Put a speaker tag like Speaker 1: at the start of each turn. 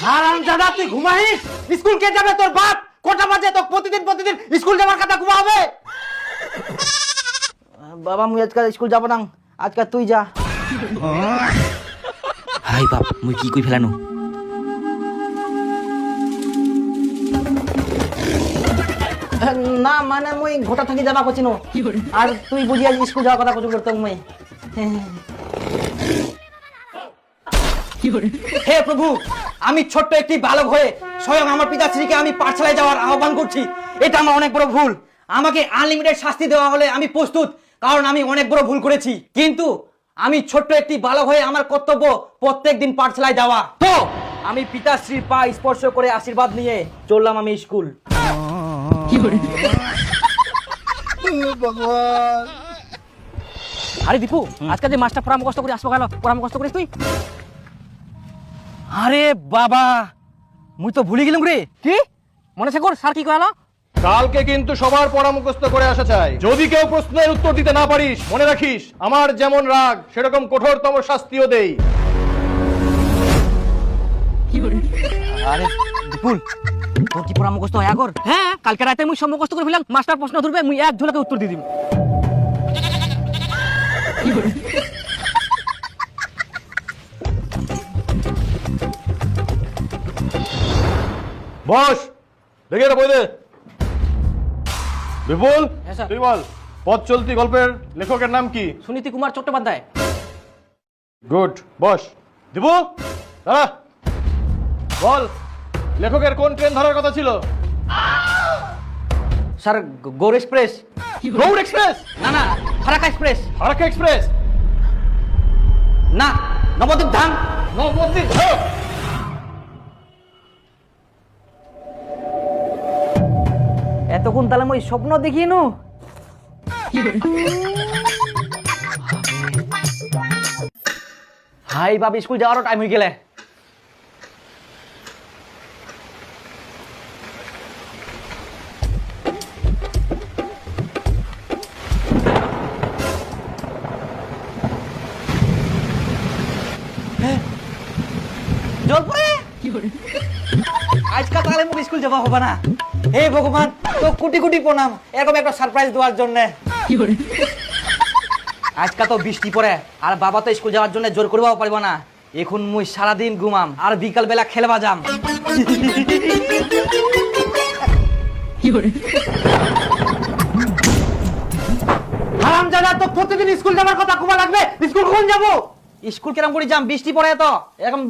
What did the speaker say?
Speaker 1: হারামজাদা তুই ঘুমাইস? স্কুল কে যাবে? তোর বাপ। কটা বাজে তো প্রতিদিন স্কুল যাওয়ার কথা ঘুমাবে?
Speaker 2: বাবা মুই আজকাল স্কুল যাব না, আজকাল তুই যা।
Speaker 3: হাই বাপ মুই কি কই ফেলানো?
Speaker 2: না মানে মুই ঘোটা থাকি যাবা করছি নো, আর তুই বুঝি আজ স্কুল যাওয়ার কথা কচু করতে মুই।
Speaker 1: হে প্রভু, আমি ছোট্ট একটি বালক হয়ে স্বয়ং আমার পিতাশ্রীকে আমি পাঠশালায় যাওয়ার আহ্বান করছি। এটা আমার অনেক বড় ভুল। আমাকে আনলিমিটেড শাস্তি দেওয়া হলে আমি প্রস্তুত, কারণ আমি অনেক বড় ভুল করেছি। কিন্তু আমি ছোট্ট একটি বালক হয়ে আমার কর্তব্য প্রত্যেকদিন পাঠশালায় যাওয়া। তো আমি পিতাশ্রীর পা স্পর্শ করে আশীর্বাদ নিয়ে চললাম আমি স্কুল।
Speaker 3: আরে দীপু আজকে যে মাস্টার পরামর্শ করে আসবো গেল, পরামর্শ করিস তুই?
Speaker 1: আরে বাবা, মুই তো ভুলে গেলাম রে।
Speaker 3: কি মনে আছে কর স্যার কি কইলো?
Speaker 4: কালকে কিন্তু সবার পড়া মুখস্থ করে আসা চাই। যদি কেউ প্রশ্নের উত্তর দিতে না পারিস, মনে রাখিস আমার যেমন রাগ সেরকম কঠোরতম শাস্তিও দেই।
Speaker 1: আরে বিপুল, তোর কি পরামর্শ হয় আগর?
Speaker 3: হ্যাঁ কালকে রাতে মুই সমকষ্ট করে ফেলাম, মাস্টার প্রশ্ন ধরবে মুই এক ঝলকে উত্তর দিয়ে দিব।
Speaker 4: বস, দেখে এটা বই দে। বিপুল,
Speaker 3: হ্যাঁ, স্যার।
Speaker 4: তুই বল, পথ চলতি গল্পের লেখকের নাম কি?
Speaker 3: সুনীতি কুমার চট্টোপাধ্যায়।
Speaker 4: Good, boss. দিবু, দাঁড়া। বল, লেখকের কোন ট্রেন ধরার কথা ছিল?
Speaker 1: Sir, Gour Express.
Speaker 4: Gour Express?
Speaker 1: না না, ফারাক্কা এক্সপ্রেস।
Speaker 4: ফারাক্কা এক্সপ্রেস?
Speaker 1: না, নবদ্বীপ ধাম।
Speaker 4: নবদ্বীপ ধাম।
Speaker 2: এতক্ষণ তাহলে মুই স্বপ্ন দেখি নু।
Speaker 1: হাই বাবা, স্কুল যাওয়ারও টাইম হয়ে গেলে। জল পড়ে আজকাল তাহলে মুখ স্কুল যাওয়া হবে না। হে ভগবান, তো কোটি কোটি প্রণাম এরকম একটা সারপ্রাইজ দেওয়ার জন্য। আজকাল তো বৃষ্টি পড়ে, আর বাবা তো স্কুল যাওয়ার জন্য জোর করবাও পারবো না। এখন মুই সারাদিন ঘুমাম আর বিকাল বেলা খেলবা যাম। হারামজাদা, তো প্রতিদিন স্কুল যাওয়ার কথা ঘুমা লাগবে। স্কুল কখন যাবো? স্কুল কেরম করে যাম? বৃষ্টি পড়ে তো এরকম